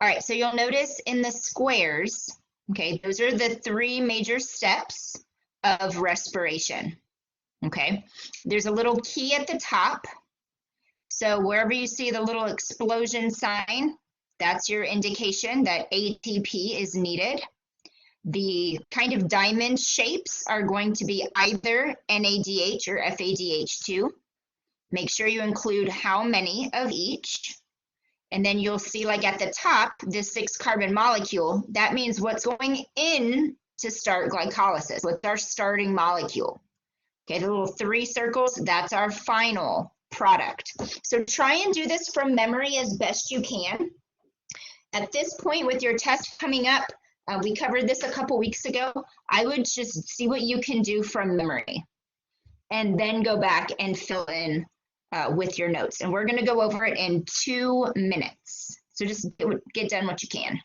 All right, so you'll notice in the squares, okay, those are the 3 major steps of respiration, okay? There's a little key at the top. So wherever you see the little explosion sign, that's your indication that ATP is needed. The kind of diamond shapes are going to be either NADH or FADH2. Make sure you include how many of each. And then you'll see, like at the top, this 6-carbon molecule, that means what's going in to start glycolysis. What's our starting molecule? Okay, the little 3 circles, that's our final product. So try and do this from memory as best you can. At this point with your test coming up, we covered this a couple weeks ago, I would just see what you can do from memory and then go back and fill in with your notes. And we're going to go over it in 2 minutes. So just get done what you can.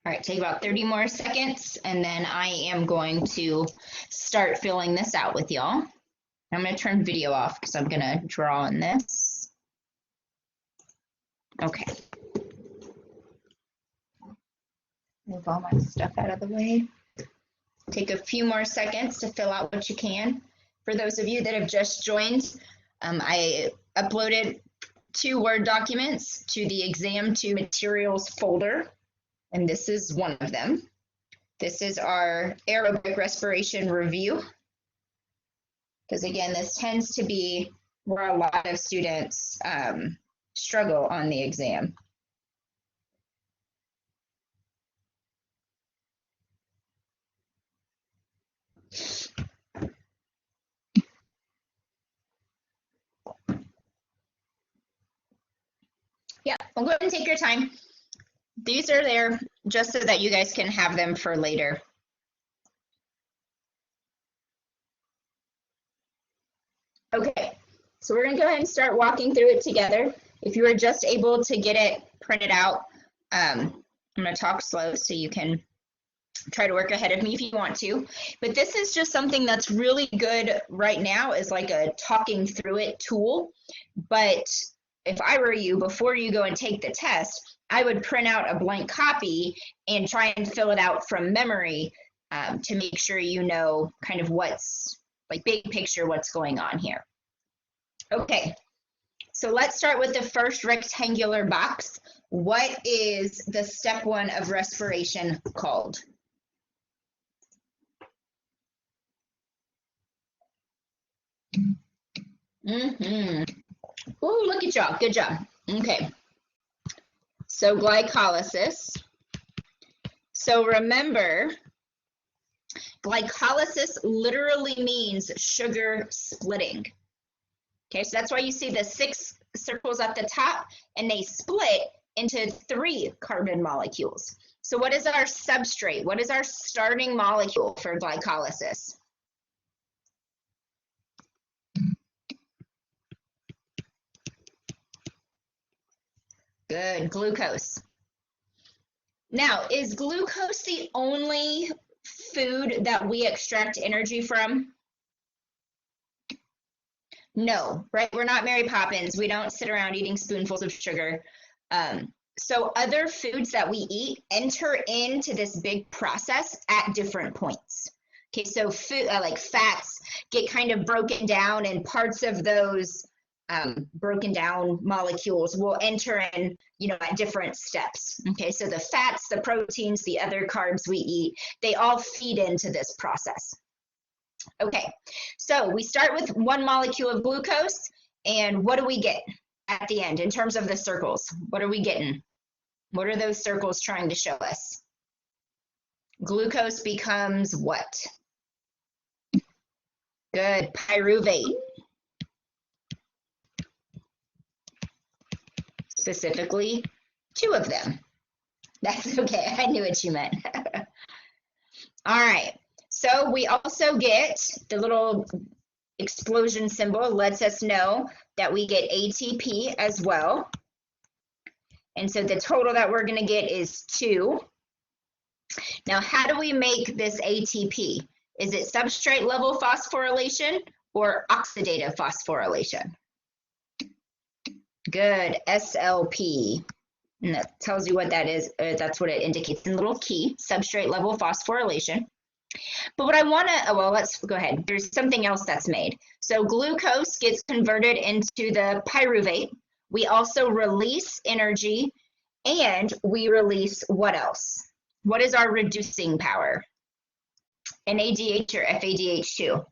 All right, take about 30 more seconds, and then I am going to start filling this out with y'all. I'm going to turn video off because I'm going to draw on this. Okay. Move all my stuff out of the way. Take a few more seconds to fill out what you can. For those of you that have just joined, I uploaded 2 Word documents to the Exam 2 Materials folder. And this is one of them. This is our aerobic respiration review. Because again, this tends to be where a lot of students struggle on the exam. Yeah, well, go ahead and take your time. These are there just so that you guys can have them for later. Okay, so we're going to go ahead and start walking through it together. If you were just able to get it printed out, I'm going to talk slow so you can try to work ahead of me if you want to. But this is just something that's really good right now, is like a talking through it tool. But if I were you, before you go and take the test, I would print out a blank copy and try and fill it out from memory to make sure you know kind of what's, like, big picture, what's going on here. Okay, so let's start with the first rectangular box. What is the step 1 of respiration called? Oh, look at y'all, good job. Okay, so glycolysis. So remember, glycolysis literally means sugar splitting. Okay, so that's why you see the 6 circles at the top, and they split into 3 carbon molecules. So what is our substrate? What is our starting molecule for glycolysis? Good, glucose. Now, is glucose the only food that we extract energy from? No, right? We're not Mary Poppins. We don't sit around eating spoonfuls of sugar. So other foods that we eat enter into this big process at different points. Okay, so food like fats get kind of broken down, and parts of those broken down molecules will enter in, at different steps. Okay, so the fats, the proteins, the other carbs we eat, they all feed into this process. Okay, so we start with one molecule of glucose, and what do we get at the end in terms of the circles? What are we getting? What are those circles trying to show us? Glucose becomes what? Good, pyruvate. Specifically, 2 of them. That's okay, I knew what you meant. All right, so we also get the little explosion symbol lets us know that we get ATP as well. And so the total that we're going to get is 2. Now, how do we make this ATP? Is it substrate level phosphorylation or oxidative phosphorylation? Good, SLP. And that tells you what that is. That's what it indicates in little key, substrate level phosphorylation. But what I want to, well, let's go ahead. There's something else that's made. So glucose gets converted into the pyruvate. We also release energy, and we release what else? What is our reducing power? NADH or FADH2?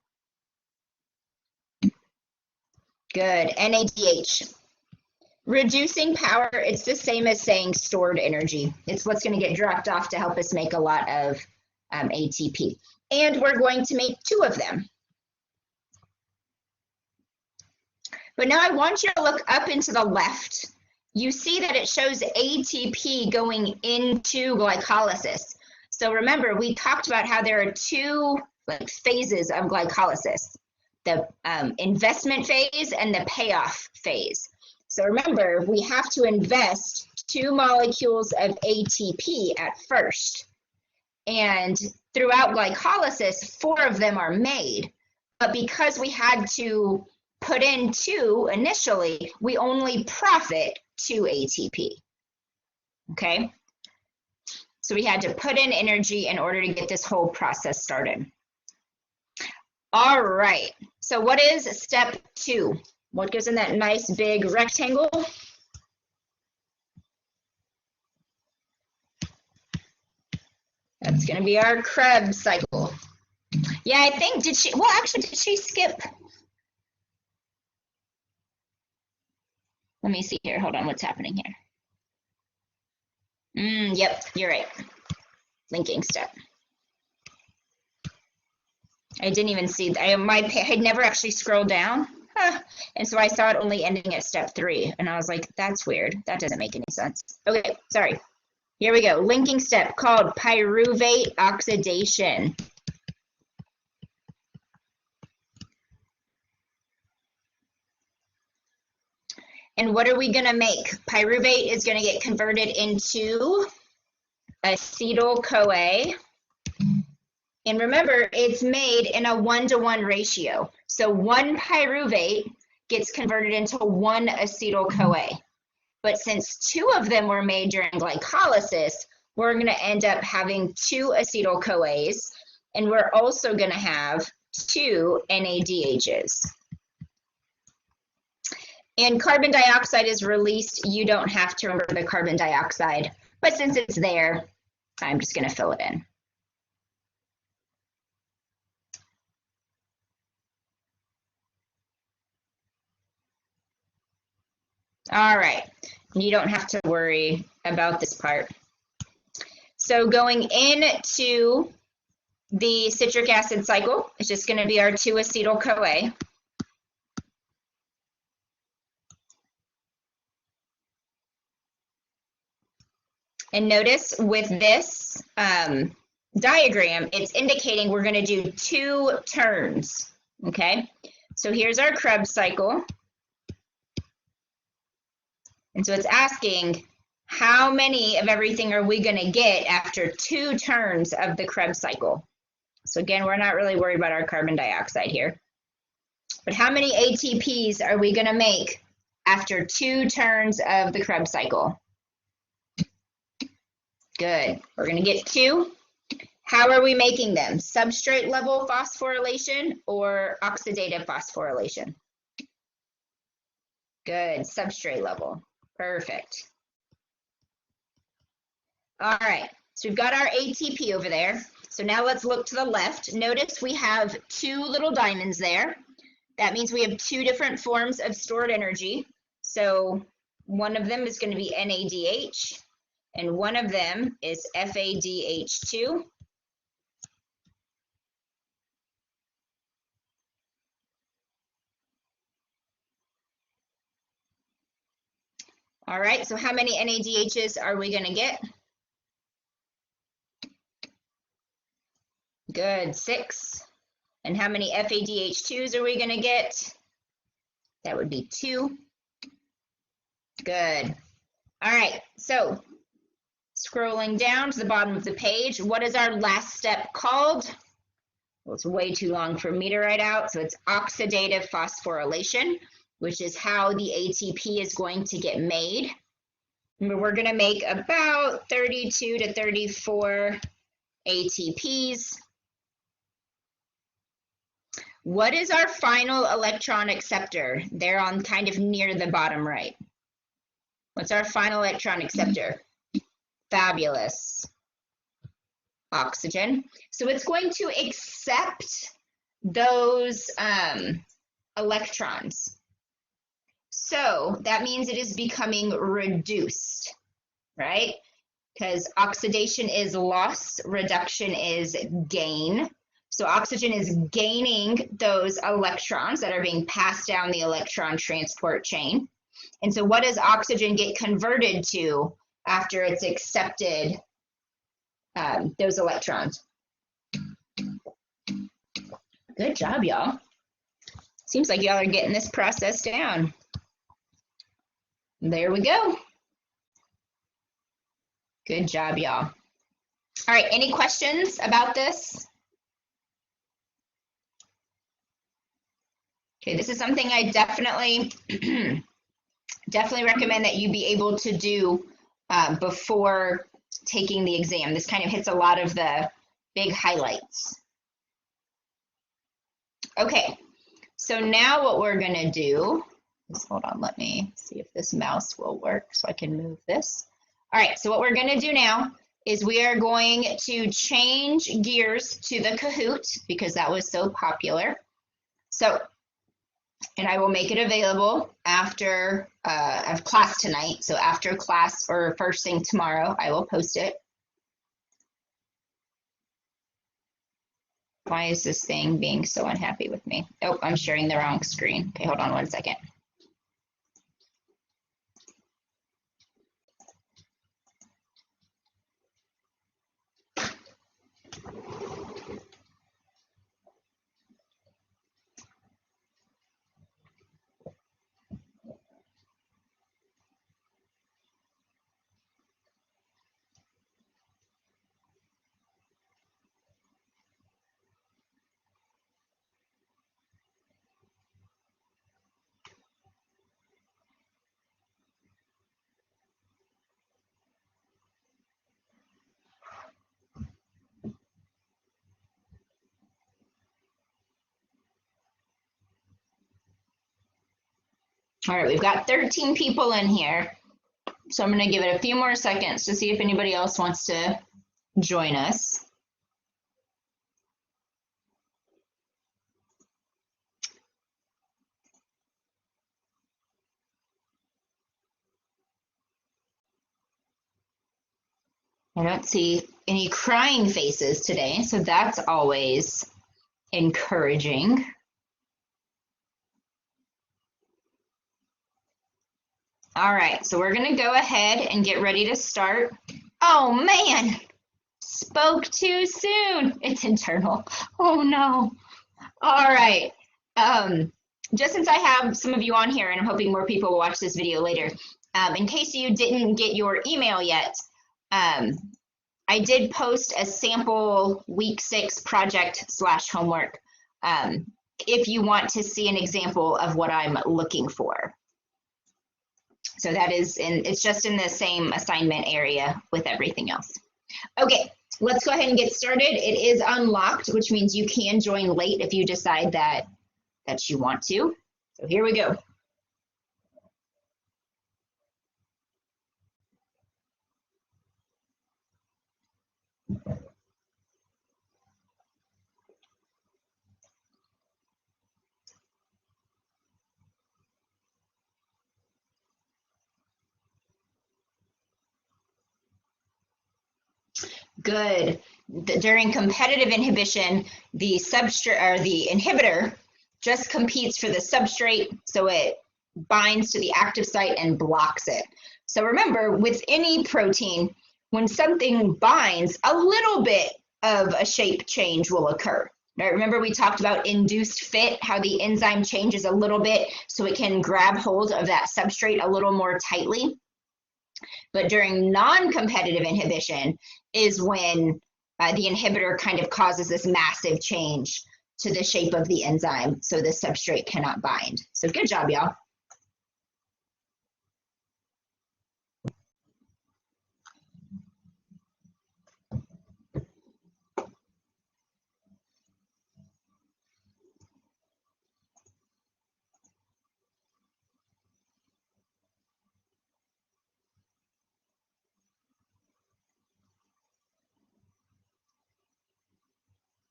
Good, NADH. Reducing power, it's the same as saying stored energy. It's what's going to get dropped off to help us make a lot of ATP. And we're going to make 2 of them. But now I want you to look up and to the left. You see that it shows ATP going into glycolysis. So remember, we talked about how there are 2 phases of glycolysis, the investment phase and the payoff phase. So remember, we have to invest 2 molecules of ATP at first. And throughout glycolysis, 4 of them are made. But because we had to put in 2 initially, we only profit 2 ATP. Okay? So we had to put in energy in order to get this whole process started. All right. So what is step 2? What goes in that nice big rectangle? That's going to be our Krebs cycle. Yeah, I think, did she skip? Let me see here. Hold on, what's happening here? Yep, you're right. Linking step. I didn't even see, I had never actually scrolled down. And so I saw it only ending at step 3. And I was like, that's weird. That doesn't make any sense. Okay, sorry. Here we go. Linking step called pyruvate oxidation. And what are we going to make? Pyruvate is going to get converted into acetyl-CoA. And remember, it's made in a 1-to-1 ratio. So 1 pyruvate gets converted into 1 acetyl-CoA. But since 2 of them were made during glycolysis, we're going to end up having 2 acetyl-CoAs, and we're also going to have 2 NADHs. And carbon dioxide is released. You don't have to remember the carbon dioxide, but since it's there, I'm just going to fill it in. All right, you don't have to worry about this part. So going into the citric acid cycle, it's just going to be our 2 acetyl-CoA. And notice with this diagram, it's indicating we're going to do 2 turns, okay? So here's our Krebs cycle. And so it's asking, how many of everything are we going to get after 2 turns of the Krebs cycle? So again, we're not really worried about our carbon dioxide here. But how many ATPs are we going to make after 2 turns of the Krebs cycle? Good. We're going to get 2. How are we making them? Substrate level phosphorylation or oxidative phosphorylation? Good. Substrate level. Perfect. All right. So we've got our ATP over there. So now let's look to the left. Notice we have 2 little diamonds there. That means we have 2 different forms of stored energy. So one of them is going to be NADH, and one of them is FADH2. All right, so how many NADHs are we going to get? Good, 6. And how many FADH2s are we going to get? That would be 2. Good. All right, so scrolling down to the bottom of the page, what is our last step called? Well, it's way too long for me to write out, so it's oxidative phosphorylation, which is how the ATP is going to get made. Remember, we're going to make about 32 to 34 ATPs. What is our final electron acceptor? They're on kind of near the bottom right. What's our final electron acceptor? Fabulous. Oxygen. So it's going to accept those electrons. So that means it is becoming reduced, right? Because oxidation is loss, reduction is gain. So oxygen is gaining those electrons that are being passed down the electron transport chain. And so what does oxygen get converted to after it's accepted those electrons? Good job, y'all. Seems like y'all are getting this process down. There we go. Good job, y'all. All right, any questions about this? Okay, this is something I definitely recommend that you be able to do before taking the exam. This kind of hits a lot of the big highlights. Okay, so now what we're gonna do is, hold on, let me see if this mouse will work so I can move this. All right, so what we're gonna do now is we are going to change gears to the Kahoot because that was so popular. So, and I will make it available after I have class tonight. So after class or first thing tomorrow, I will post it. Why is this thing being so unhappy with me? Oh, I'm sharing the wrong screen. Okay, hold on 1 second. All right, we've got 13 people in here. So I'm going to give it a few more seconds to see if anybody else wants to join us. I don't see any crying faces today, so that's always encouraging. All right, so we're going to go ahead and get ready to start. Oh man, spoke too soon. It's internal. Oh no. All right. Just since I have some of you on here, and I'm hoping more people will watch this video later, in case you didn't get your email yet, I did post a sample week 6 project / homework if you want to see an example of what I'm looking for. So that is it's just in the same assignment area with everything else. Okay, let's go ahead and get started. It is unlocked, which means you can join late if you decide that you want to. So here we go. Good. During competitive inhibition, the substrate or the inhibitor just competes for the substrate, so it binds to the active site and blocks it. So remember, with any protein, when something binds, a little bit of a shape change will occur. Now, remember we talked about induced fit, how the enzyme changes a little bit so it can grab hold of that substrate a little more tightly. But during non-competitive inhibition is when the inhibitor kind of causes this massive change to the shape of the enzyme, so the substrate cannot bind. So good job, y'all.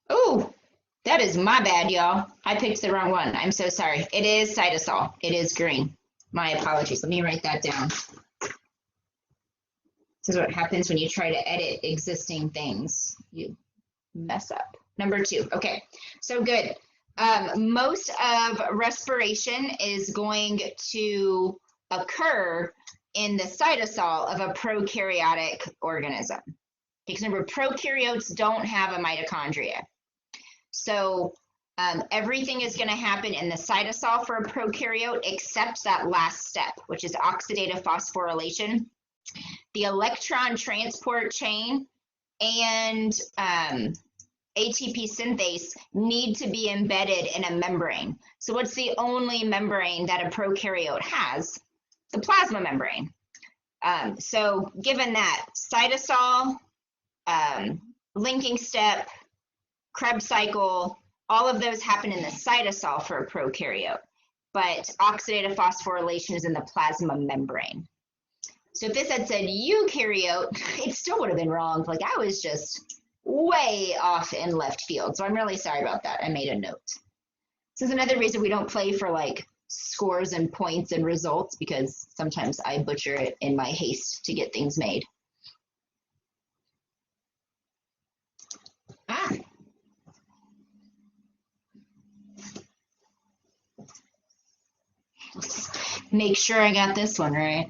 Oh, that is my bad, y'all. I picked the wrong one. I'm so sorry. It is cytosol. It is green. My apologies. Let me write that down. This is what happens when you try to edit existing things. You mess up. Number 2. Okay, so good. Most of respiration is going to occur in the cytosol of a prokaryotic organism. Because remember, prokaryotes don't have a mitochondria. So everything is going to happen in the cytosol for a prokaryote except that last step, which is oxidative phosphorylation. The electron transport chain and ATP synthase need to be embedded in a membrane. So what's the only membrane that a prokaryote has? The plasma membrane. So given that, cytosol, linking step, Krebs cycle, all of those happen in the cytosol for a prokaryote, but oxidative phosphorylation is in the plasma membrane. So if this had said eukaryote, it still would have been wrong. Like I was just way off in left field. So I'm really sorry about that. I made a note. This is another reason we don't play for like scores and points and results, because sometimes I butcher it in my haste to get things made. Make sure I got this one right.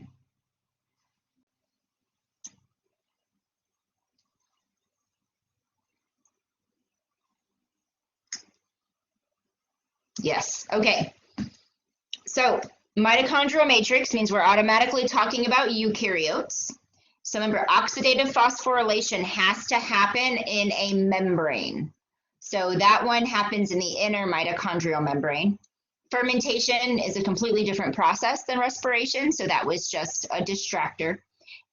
Yes, okay. So mitochondrial matrix means we're automatically talking about eukaryotes. So remember, oxidative phosphorylation has to happen in a membrane. So that one happens in the inner mitochondrial membrane. Fermentation is a completely different process than respiration, so that was just a distractor.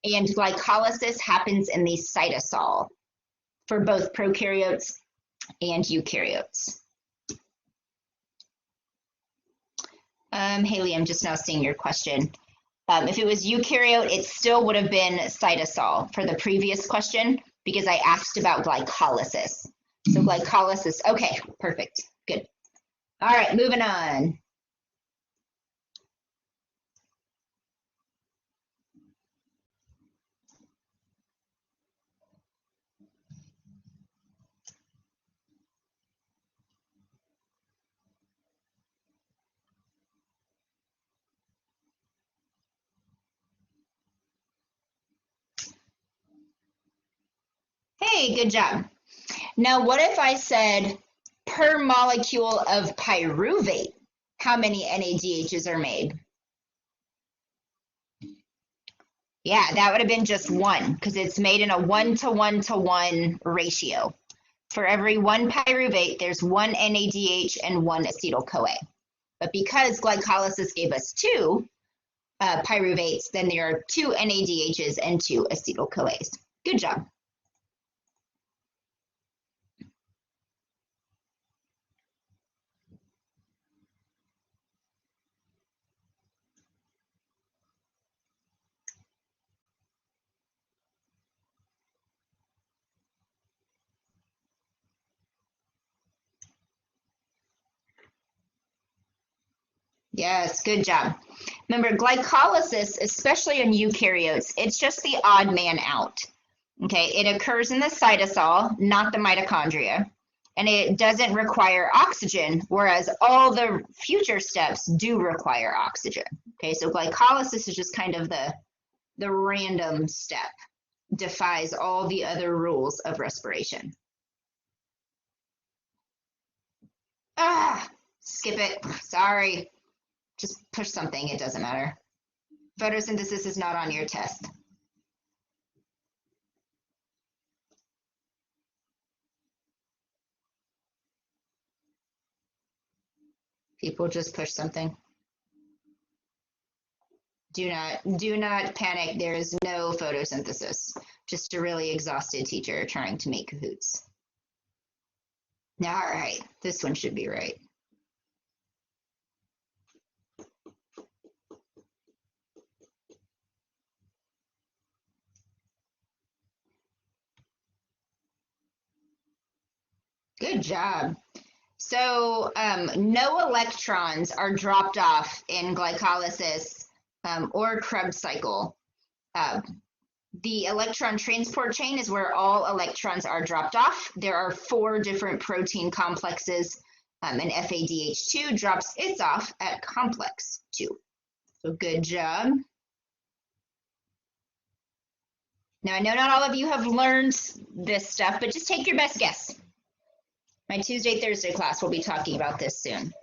And glycolysis happens in the cytosol for both prokaryotes and eukaryotes. Haley, I'm just now seeing your question. If it was eukaryote, it still would have been cytosol for the previous question because I asked about glycolysis. So glycolysis, okay, perfect, good. All right, moving on. Hey, good job. Now, what if I said per molecule of pyruvate, how many NADHs are made? Yeah, that would have been just one because it's made in a 1-to-1-to-1 ratio. For every one pyruvate, there's one NADH and one acetyl-CoA. But because glycolysis gave us two pyruvates, then there are two NADHs and two acetyl-CoAs. Good job. Yes, good job. Remember, glycolysis, especially in eukaryotes, it's just the odd man out. Okay, it occurs in the cytosol, not the mitochondria, and it doesn't require oxygen, whereas all the future steps do require oxygen. Okay, so glycolysis is just kind of the random step, defies all the other rules of respiration. Skip it, sorry. Just push something, it doesn't matter. Photosynthesis is not on your test. People just push something. Do not panic. There is no photosynthesis. Just a really exhausted teacher trying to make cahoots. All right, this one should be right. Good job. So no electrons are dropped off in glycolysis or Krebs cycle. The electron transport chain is where all electrons are dropped off. There are 4 different protein complexes, and FADH2 drops its off at complex 2. So good job. Now, I know not all of you have learned this stuff, but just take your best guess. My Tuesday, Thursday class will be talking about this soon.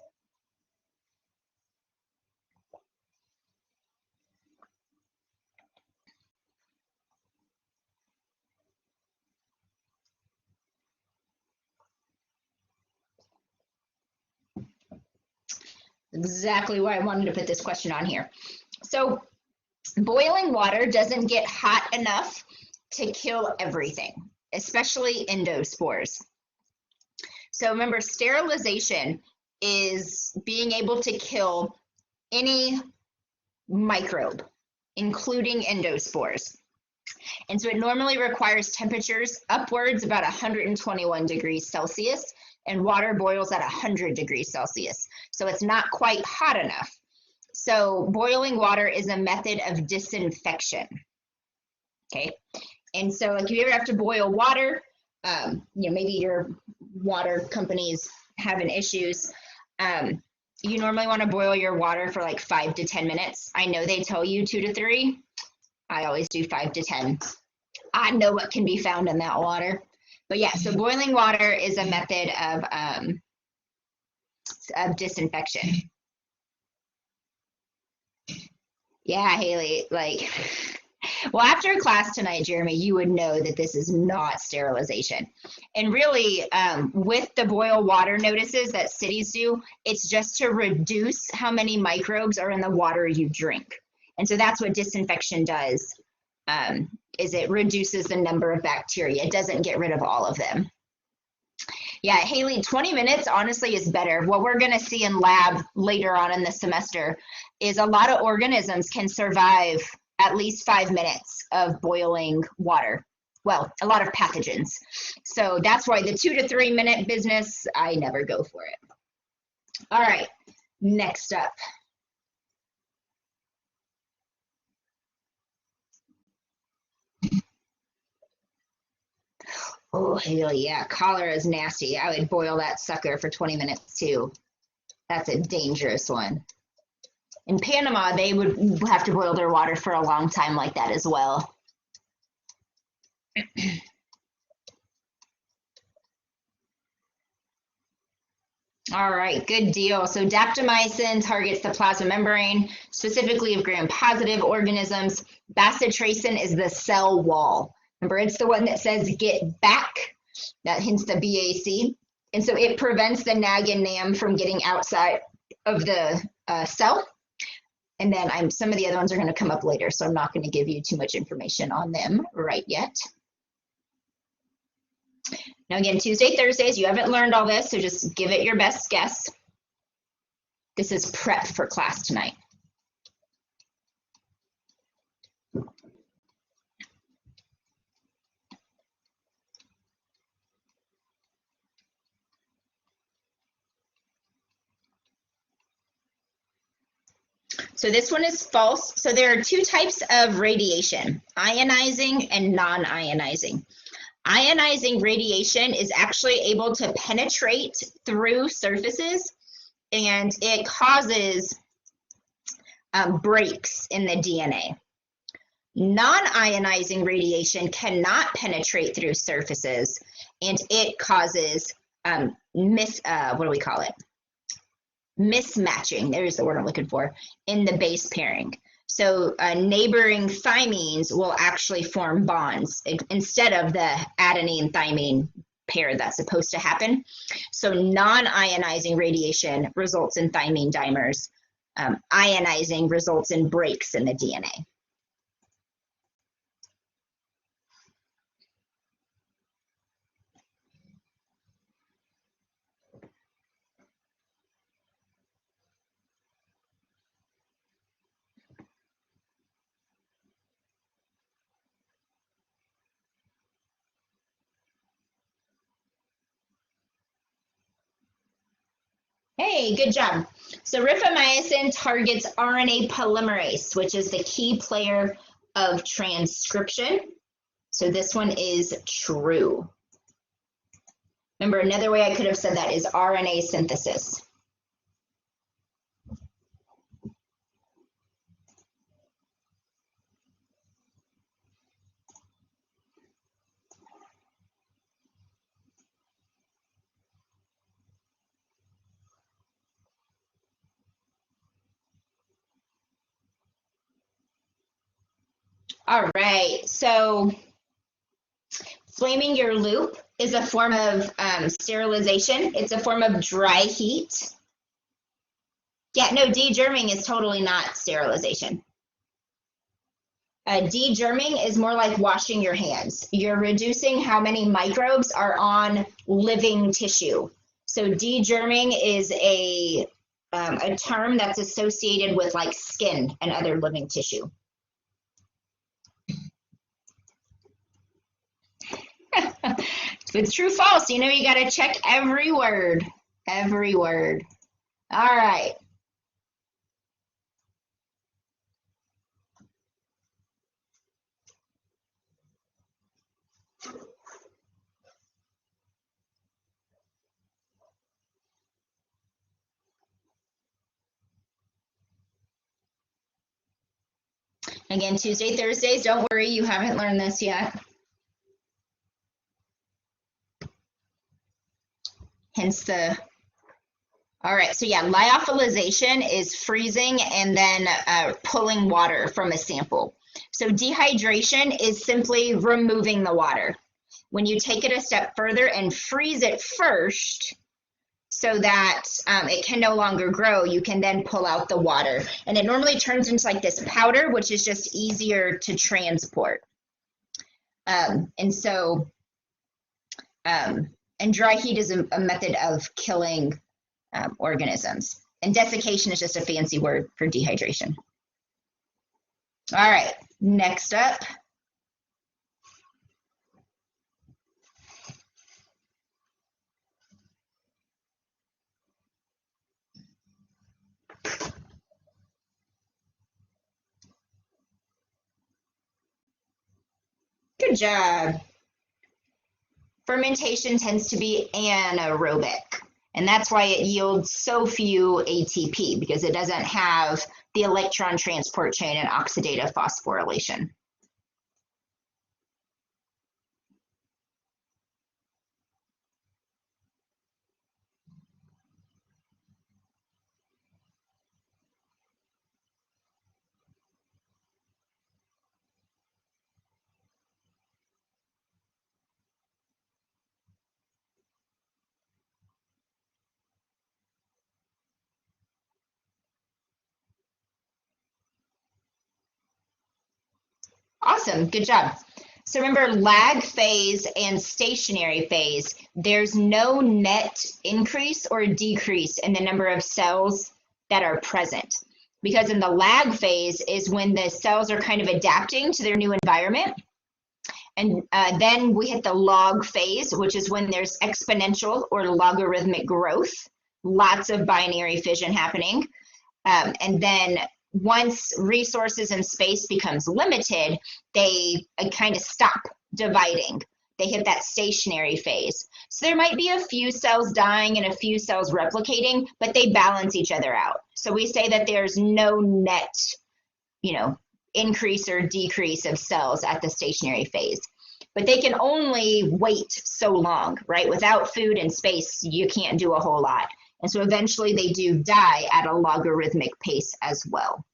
Exactly why I wanted to put this question on here. So boiling water doesn't get hot enough to kill everything, especially endospores. So remember, sterilization is being able to kill any microbe, including endospores. And so it normally requires temperatures upwards about 121 degrees Celsius, and water boils at 100 degrees Celsius. So it's not quite hot enough. So boiling water is a method of disinfection. Okay. And so like if you ever have to boil water, maybe your water company's having issues. You normally want to boil your water for like 5 to 10 minutes. I know they tell you 2 to 3. I always do 5 to 10. I know what can be found in that water. But yeah, so boiling water is a method of disinfection. Yeah, Haley, like, well, after class tonight, Jeremy, you would know that this is not sterilization. And really, with the boil water notices that cities do, it's just to reduce how many microbes are in the water you drink. And so that's what disinfection does, is it reduces the number of bacteria. It doesn't get rid of all of them. Yeah, Haley, 20 minutes honestly is better. What we're going to see in lab later on in the semester is a lot of organisms can survive at least 5 minutes of boiling water. Well, a lot of pathogens. So that's why the 2 to 3 minute business, I never go for it. All right, next up. Oh, Haley, yeah, cholera is nasty. I would boil that sucker for 20 minutes too. That's a dangerous one. In Panama, they would have to boil their water for a long time like that as well. All right, good deal. So daptomycin targets the plasma membrane, specifically of gram-positive organisms. Bacitracin is the cell wall. Remember, it's the one that says get back That hence the BAC. And so it prevents the NAG and NAM from getting outside of the cell. And then some of the other ones are going to come up later, so I'm not going to give you too much information on them right yet. Now again, Tuesday, Thursdays, you haven't learned all this, so just give it your best guess. This is prep for class tonight. So this one is false. So there are two types of radiation, ionizing and non-ionizing. Ionizing radiation is actually able to penetrate through surfaces, and it causes breaks in the DNA. Non-ionizing radiation cannot penetrate through surfaces, and it causes mismatching, there's the word I'm looking for, in the base pairing. So neighboring thymines will actually form bonds instead of the adenine-thymine pair that's supposed to happen. So non-ionizing radiation results in thymine dimers. Ionizing results in breaks in the DNA. Hey, good job. So rifamycin targets RNA polymerase, which is the key player of transcription. So this one is true. Remember, another way I could have said that is RNA synthesis. All right, so flaming your loop is a form of sterilization. It's a form of dry heat. Yeah, no, degerming is totally not sterilization. Degerming is more like washing your hands. You're reducing how many microbes are on living tissue. So degerming is a term that's associated with like skin and other living tissue. It's true, false. You know, you got to check every word. Every word. All right. Again, Tuesday, Thursdays, don't worry, you haven't learned this yet. Hence the, all right, so yeah, lyophilization is freezing and then pulling water from a sample. So dehydration is simply removing the water. When you take it a step further and freeze it first, so that it can no longer grow, you can then pull out the water. And it normally turns into like this powder, which is just easier to transport. And dry heat is a method of killing organisms. And desiccation is just a fancy word for dehydration. All right, next up. Good job. Fermentation tends to be anaerobic, and that's why it yields so few ATP, because it doesn't have the electron transport chain and oxidative phosphorylation. Awesome, good job. So remember, lag phase and stationary phase, there's no net increase or decrease in the number of cells that are present. Because in the lag phase is when the cells are kind of adapting to their new environment. And then we hit the log phase, which is when there's exponential or logarithmic growth, lots of binary fission happening. And then once resources and space becomes limited, they kind of stop dividing. They hit that stationary phase. So there might be a few cells dying and a few cells replicating, but they balance each other out. So we say that there's no net, increase or decrease of cells at the stationary phase. But they can only wait so long, right? Without food and space, you can't do a whole lot. And so eventually they do die at a logarithmic pace as well.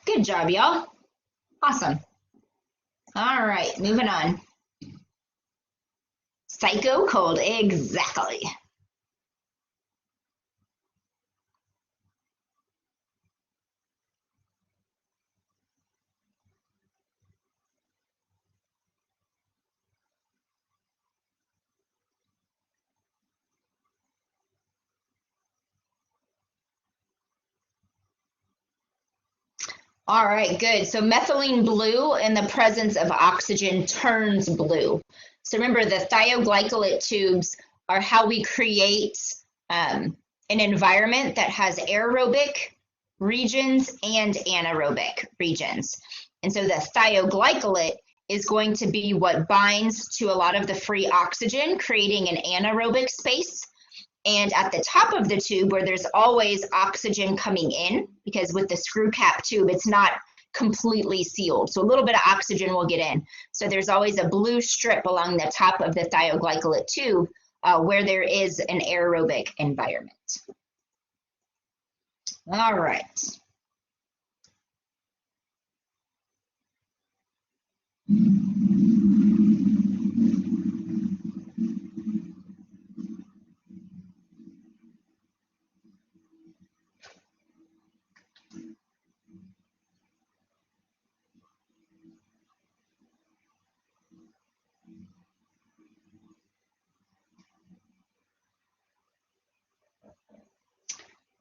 Good job, y'all. Awesome. All right, moving on. Psycho cold, exactly. All right, good. So methylene blue in the presence of oxygen turns blue. So remember, the thioglycolate tubes are how we create an environment that has aerobic regions and anaerobic regions. And so the thioglycolate is going to be what binds to a lot of the free oxygen, creating an anaerobic space. And at the top of the tube, where there's always oxygen coming in, because with the screw cap tube, it's not completely sealed. So a little bit of oxygen will get in. So there's always a blue strip along the top of the thioglycolate tube where there is an aerobic environment. All right.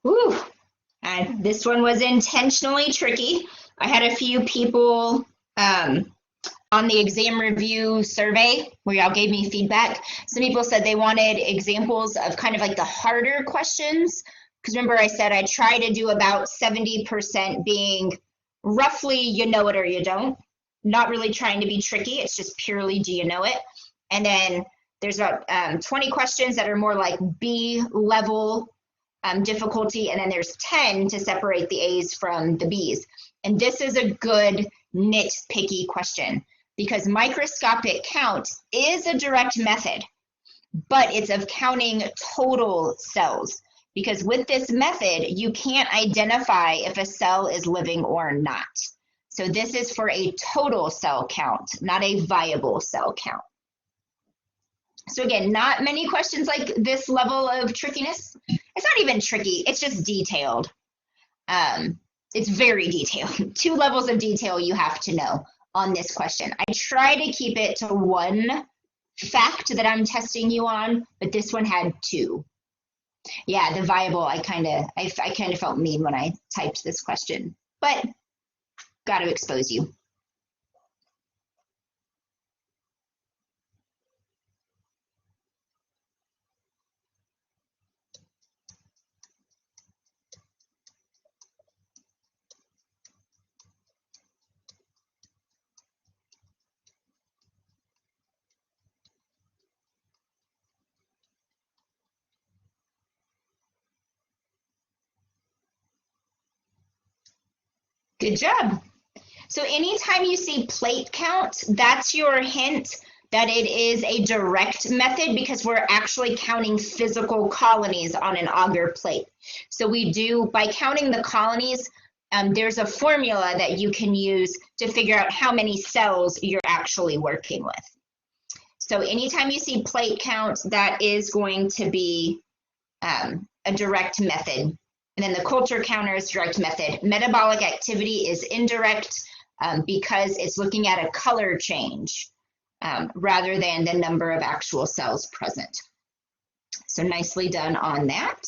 Whew. This one was intentionally tricky. I had a few people on the exam review survey where y'all gave me feedback. Some people said they wanted examples of kind of like the harder questions. Because remember I said I try to do about 70% being roughly you know it or you don't. Not really trying to be tricky. It's just purely do you know it? And then there's about 20 questions that are more like B level difficulty, and then there's 10 to separate the A's from the B's. And this is a good nitpicky question because microscopic count is a direct method, but it's of counting total cells. Because with this method, you can't identify if a cell is living or not. So this is for a total cell count, not a viable cell count. So again, not many questions like this level of trickiness. It's not even tricky, it's just detailed. It's very detailed. 2 levels of detail you have to know on this question. I try to keep it to 1 fact that I'm testing you on, but this one had 2. Yeah, the viable, I kind of felt mean when I typed this question, but got to expose you. Good job. So anytime you see plate count, that's your hint that it is a direct method because we're actually counting physical colonies on an agar plate. So we do, by counting the colonies, there's a formula that you can use to figure out how many cells you're actually working with. So anytime you see plate count, that is going to be a direct method. And then the culture counter is direct method. Metabolic activity is indirect because it's looking at a color change rather than the number of actual cells present. So nicely done on that.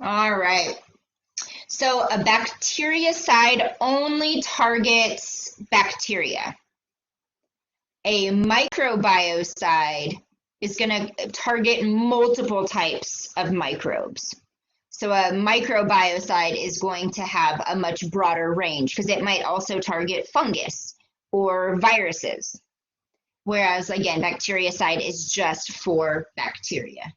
All right. So a bactericide only targets bacteria. A microbiocide is going to target multiple types of microbes. So a microbiocide is going to have a much broader range because it might also target fungus or viruses. Whereas again, bactericide is just for bacteria.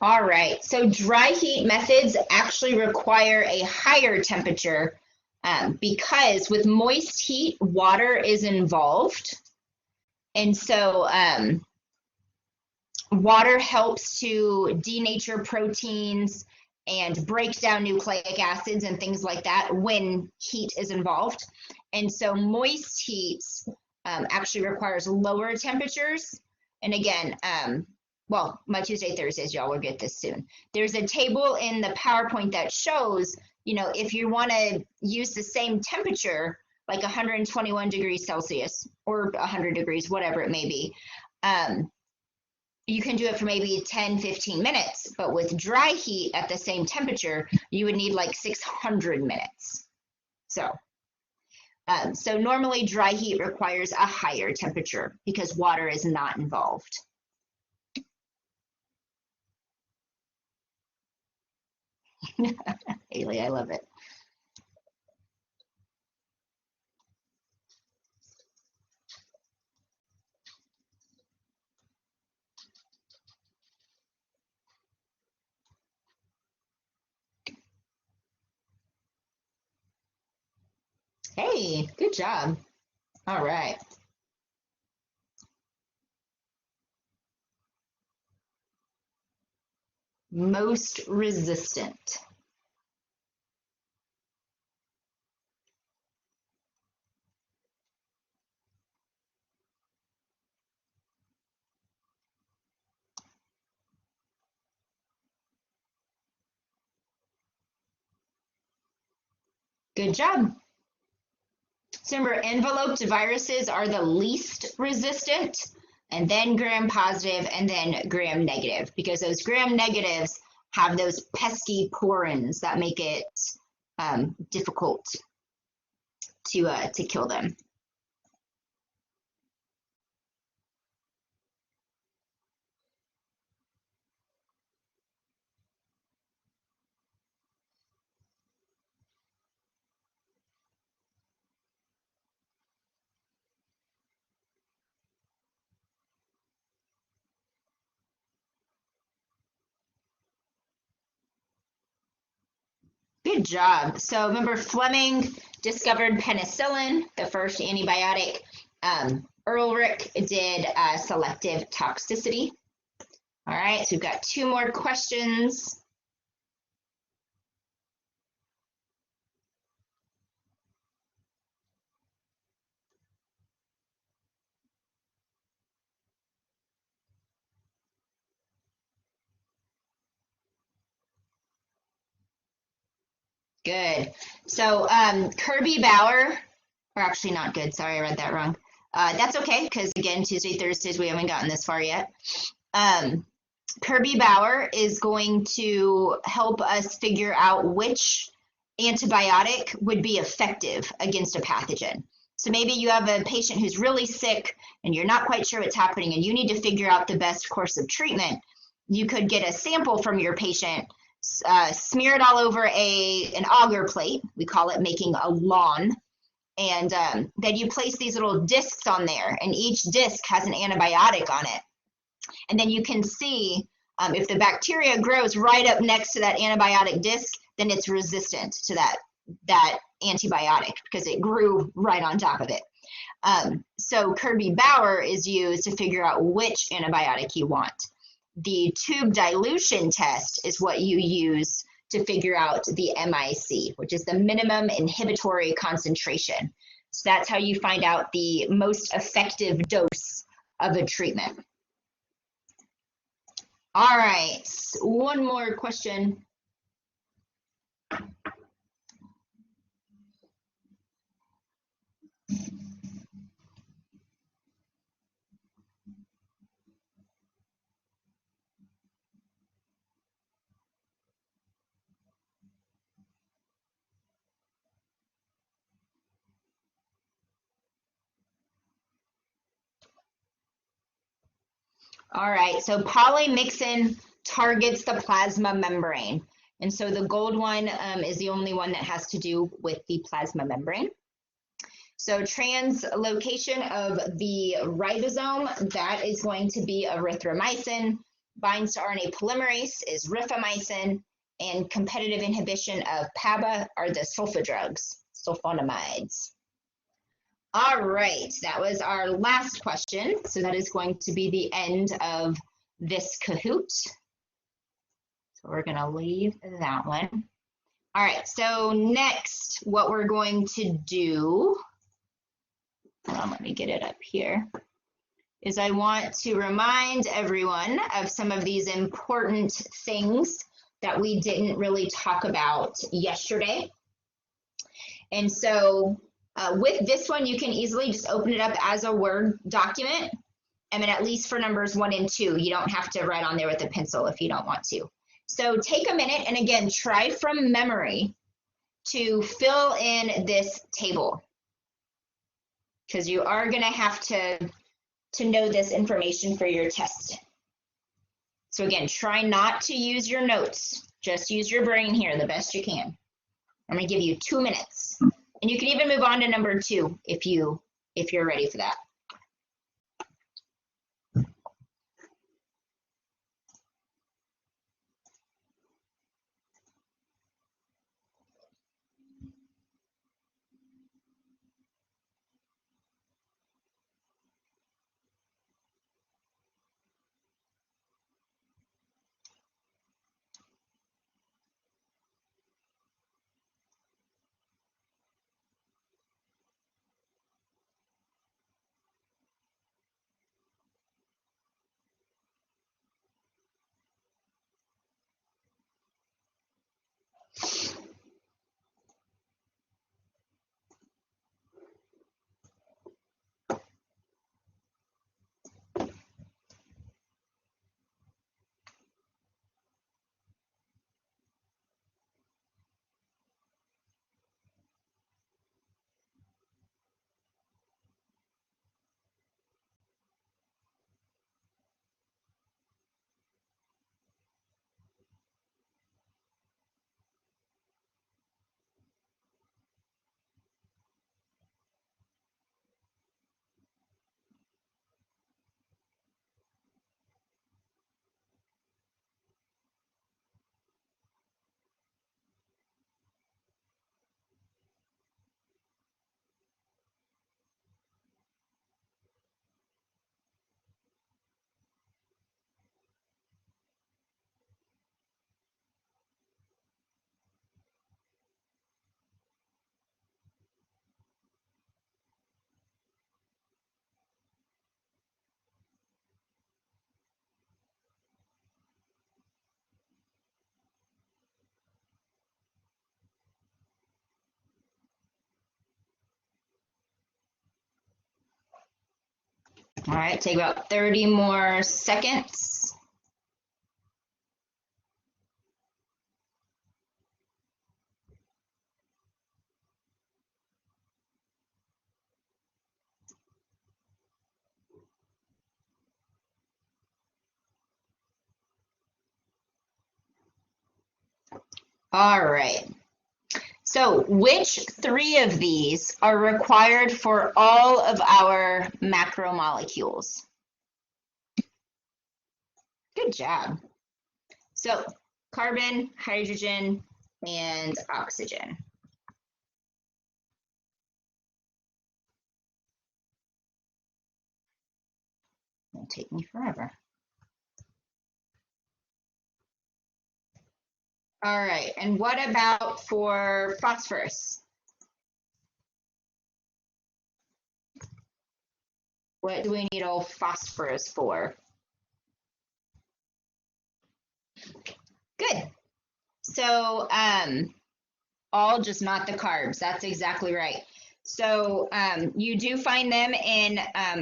All right, so dry heat methods actually require a higher temperature because with moist heat, water is involved. And so water helps to denature proteins and break down nucleic acids and things like that when heat is involved. And so moist heat actually requires lower temperatures. And again, well, my Tuesday, Thursdays, y'all will get this soon. There's a table in the PowerPoint that shows, you know, if you want to use the same temperature, like 121 degrees Celsius or 100 degrees, whatever it may be, you can do it for maybe 10, 15 minutes. But with dry heat at the same temperature, you would need like 600 minutes. So normally dry heat requires a higher temperature because water is not involved. Haley, I love it. Hey, good job. All right. Most resistant. Good job. So remember, enveloped viruses are the least resistant, and then gram positive, and then gram negative, because those gram negatives have those pesky porins that make it difficult to kill them. Good job. So remember, Fleming discovered penicillin, the first antibiotic. Ehrlich did selective toxicity. All right, so we've got 2 more questions. Good. So Kirby Bauer, or actually not good. Sorry, I read that wrong. That's okay, because again, Tuesday, Thursdays, we haven't gotten this far yet. Kirby Bauer is going to help us figure out which antibiotic would be effective against a pathogen. So maybe you have a patient who's really sick and you're not quite sure what's happening and you need to figure out the best course of treatment. You could get a sample from your patient, smear it all over an agar plate. We call it making a lawn. And then you place these little discs on there, and each disc has an antibiotic on it. And then you can see if the bacteria grows right up next to that antibiotic disc, then it's resistant to that antibiotic because it grew right on top of it. So Kirby Bauer is used to figure out which antibiotic you want. The tube dilution test is what you use to figure out the MIC, which is the minimum inhibitory concentration. So that's how you find out the most effective dose of a treatment. All right, one more question. All right, so polymyxin targets the plasma membrane. And so the gold one is the only one that has to do with the plasma membrane. So translocation of the ribosome, that is going to be erythromycin. Binds to RNA polymerase is rifamycin. And competitive inhibition of PABA are the sulfa drugs, sulfonamides. All right, that was our last question. So that is going to be the end of this Kahoot. So we're going to leave that one. All right, so next, what we're going to do, hold on, let me get it up here, is I want to remind everyone of some of these important things that we didn't really talk about yesterday. And so with this one, you can easily just open it up as a Word document. I mean, at least for numbers 1 and 2, you don't have to write on there with a pencil if you don't want to. So take a minute and again, try from memory to fill in this table, because you are going to have to know this information for your test. So again, try not to use your notes. Just use your brain here the best you can. I'm going to give you 2 minutes. And you can even move on to number 2 if you're ready for that. All right, take about 30 more seconds. All right. So which three of these are required for all of our macromolecules? Good job. So carbon, hydrogen, and oxygen. It'll take me forever. All right, and what about for phosphorus? What do we need all phosphorus for? Good. So all, just not the carbs. That's exactly right. So you do find them in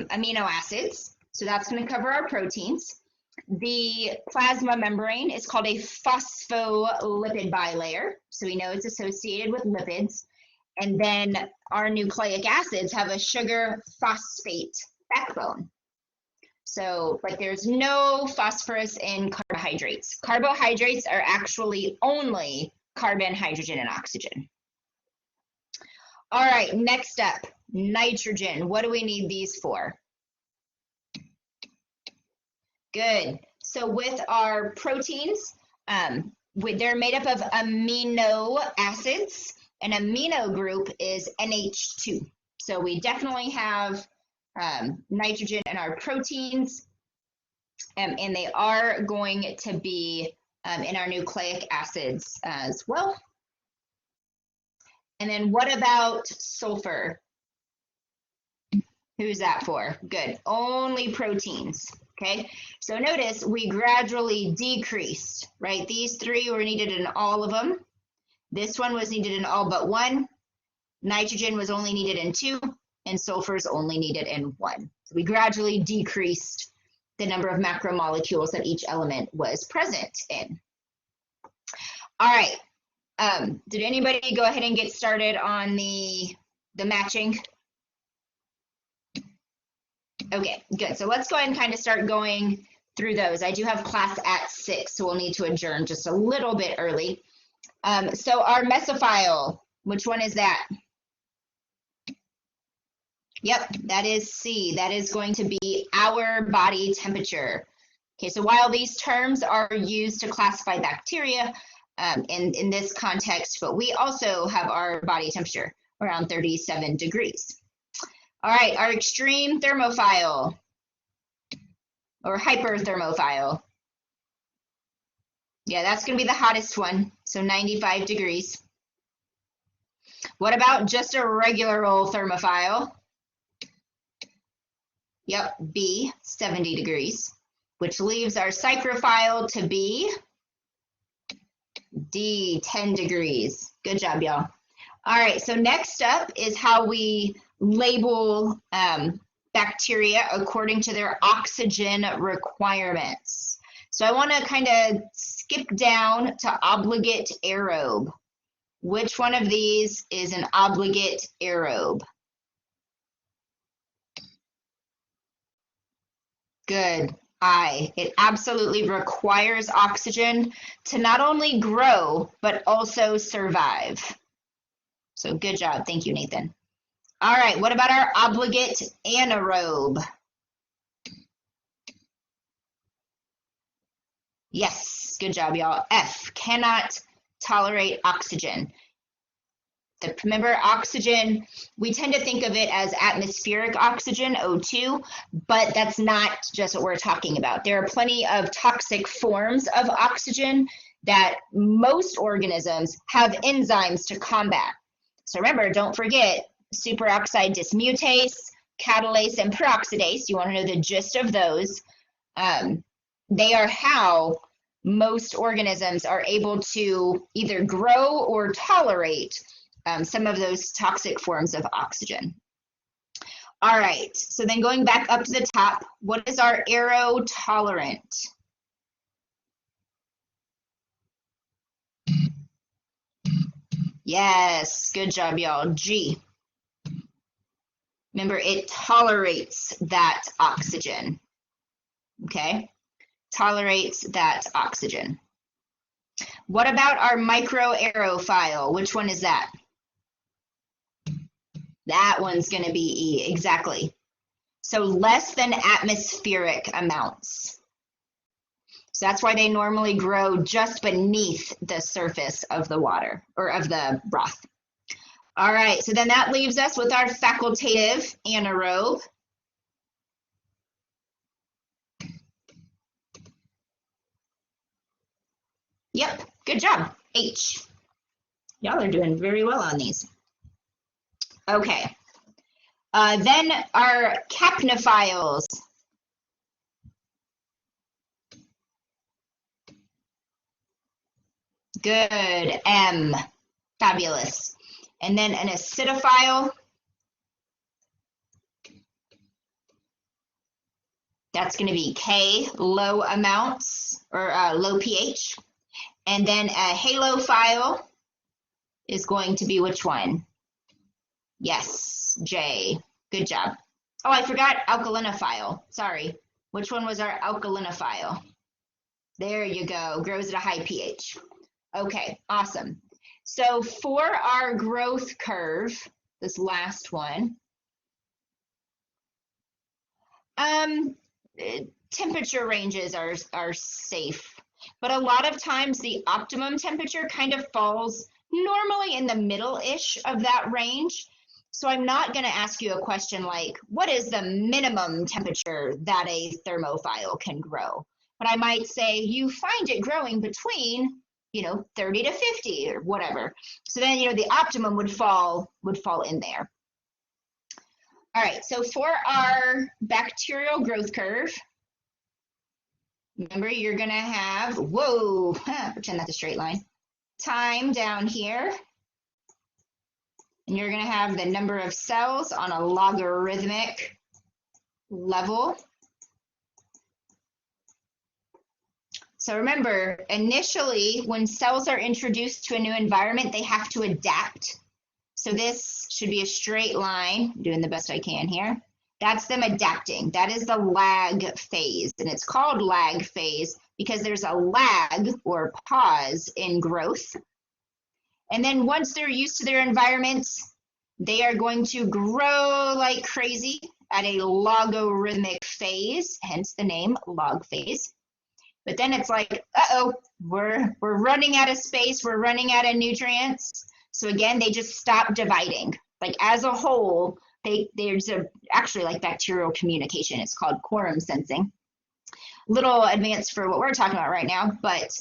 amino acids. So that's going to cover our proteins. The plasma membrane is called a phospholipid bilayer. So we know it's associated with lipids. And then our nucleic acids have a sugar phosphate backbone. So, but there's no phosphorus in carbohydrates. Carbohydrates are actually only carbon, hydrogen, and oxygen. All right, next up, nitrogen. What do we need these for? Good. So with our proteins, they're made up of amino acids. An amino group is NH2. So we definitely have nitrogen in our proteins, and they are going to be in our nucleic acids as well. And then what about sulfur? Who's that for? Good. Only proteins. Okay. So notice we gradually decreased, right? These three were needed in all of them. This one was needed in all but one. Nitrogen was only needed in two, and sulfur is only needed in one. So we gradually decreased the number of macromolecules that each element was present in. All right. Did anybody go ahead and get started on the matching? Okay, good. So let's go ahead and kind of start going through those. I do have class at 6, so we'll need to adjourn just a little bit early. So our mesophile, which one is that? Yep, that is C. That is going to be our body temperature. Okay, so while these terms are used to classify bacteria in this context, but we also have our body temperature around 37 degrees. All right, our extreme thermophile or hyperthermophile. Yeah, that's going to be the hottest one, so 95 degrees. What about just a regular old thermophile? Yep, B, 70 degrees, which leaves our psychrophile to be D, 10 degrees. Good job, y'all. All right, so next up is how we label bacteria according to their oxygen requirements. So I want to kind of skip down to obligate aerobe. Which one of these is an obligate aerobe? Good. I. It absolutely requires oxygen to not only grow, but also survive. So good job. Thank you, Nathan. All right, what about our obligate anaerobe? Yes, good job, y'all. F, cannot tolerate oxygen. Remember, oxygen, we tend to think of it as atmospheric oxygen, O2, but that's not just what we're talking about. There are plenty of toxic forms of oxygen that most organisms have enzymes to combat. So remember, don't forget, superoxide dismutase, catalase, and peroxidase. You want to know the gist of those. They are how most organisms are able to either grow or tolerate some of those toxic forms of oxygen. All right, so then going back up to the top, what is our aerotolerant? Yes, good job, y'all. G. Remember, it tolerates that oxygen. Okay, tolerates that oxygen. What about our microaerophile? Which one is that? That one's going to be E, exactly. So less than atmospheric amounts. So that's why they normally grow just beneath the surface of the water or of the broth. All right, so then that leaves us with our facultative anaerobe. Yep, good job, H. Y'all are doing very well on these. Okay, then our capnophiles. Good, M, fabulous. And then an acidophile. That's going to be K, low amounts or low pH. And then a halophile is going to be which one? Yes, J. Good job. Oh, I forgot alkalinophile. Sorry. Which one was our alkalinophile? There you go. Grows at a high pH. Okay, awesome. So for our growth curve, this last one, temperature ranges are safe, but a lot of times the optimum temperature kind of falls normally in the middle-ish of that range. So I'm not going to ask you a question like, what is the minimum temperature that a thermophile can grow? But I might say you find it growing between, 30 to 50 or whatever. So then, the optimum would fall in there. All right, so for our bacterial growth curve, remember you're gonna have, whoa, pretend that's a straight line, time down here, and you're gonna have the number of cells on a logarithmic level. So remember, initially, when cells are introduced to a new environment, they have to adapt. So this should be a straight line, I'm doing the best I can here. That's them adapting. That is the lag phase, and it's called lag phase because there's a lag or pause in growth. And then once they're used to their environment, they are going to grow like crazy at a logarithmic phase, hence the name log phase. But then it's like, uh-oh, we're running out of space, we're running out of nutrients. So again, they just stop dividing. Like as a whole, there's actually like bacterial communication. It's called quorum sensing. Little advanced for what we're talking about right now, but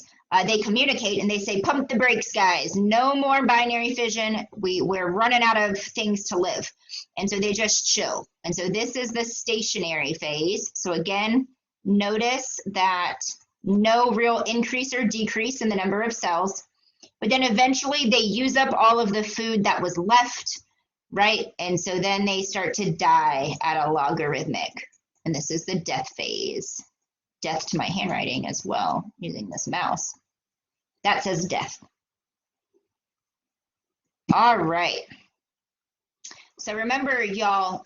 they communicate and they say, pump the brakes, guys. No more binary fission. We're running out of things to live. And so they just chill. And so this is the stationary phase. So again, notice that no real increase or decrease in the number of cells. But then eventually they use up all of the food that was left, right? And so then they start to die at a logarithmic. And this is the death phase. Death to my handwriting as well, using this mouse. That says death. All right. So remember, y'all,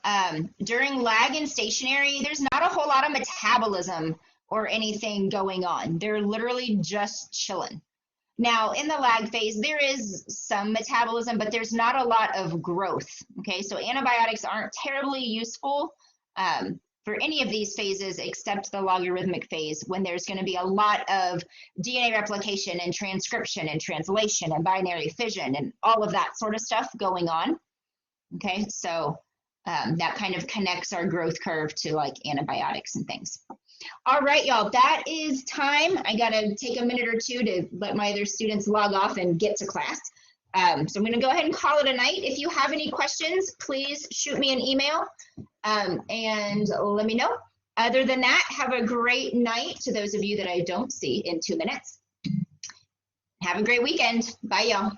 during lag and stationary, there's not a whole lot of metabolism or anything going on. They're literally just chilling. Now, in the lag phase, there is some metabolism, but there's not a lot of growth, okay? So antibiotics aren't terribly useful for any of these phases except the logarithmic phase, when there's going to be a lot of DNA replication and transcription and translation and binary fission and all of that sort of stuff going on, okay? So that kind of connects our growth curve to like antibiotics and things. All right, y'all, that is time. I got to take a minute or two to let my other students log off and get to class. So I'm going to go ahead and call it a night. If you have any questions, please shoot me an email and let me know. Other than that, have a great night to those of you that I don't see in 2 minutes. Have a great weekend. Bye, y'all.